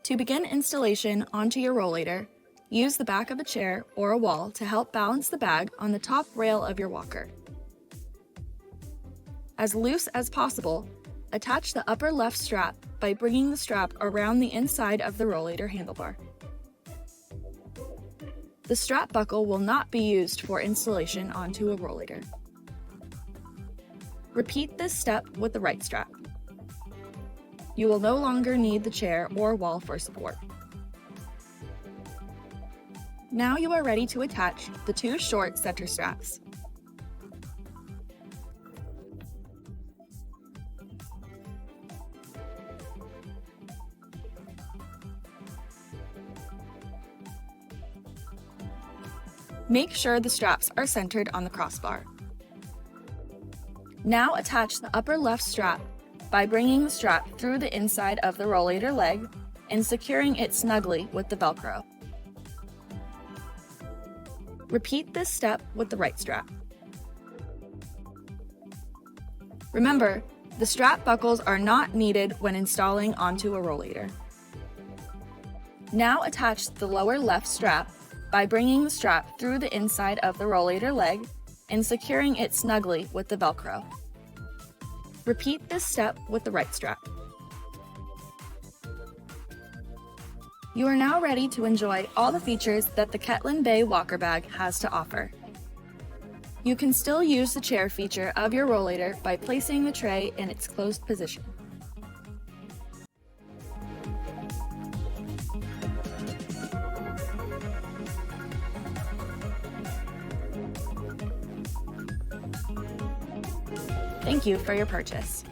To begin installation onto your rollator, use the back of a chair or a wall to help balance the bag on the top rail of your walker. As loose as possible, attach the upper left strap by bringing the strap around the inside of the rollator handlebar. The strap buckle will not be used for installation onto a rollator. Repeat this step with the right strap. You will no longer need the chair or wall for support. Now you are ready to attach the two short center straps. Make sure the straps are centered on the crossbar. Now attach the upper left strap by bringing the strap through the inside of the rollator leg and securing it snugly with the Velcro. Repeat this step with the right strap. Remember, the strap buckles are not needed when installing onto a rollator. Now attach the lower left strap by bringing the strap through the inside of the rollator leg and securing it snugly with the Velcro. Repeat this step with the right strap. You are now ready to enjoy all the features that the Kettland Bay Walker Bag has to offer. You can still use the chair feature of your rollator by placing the tray in its closed position. Thank you for your purchase.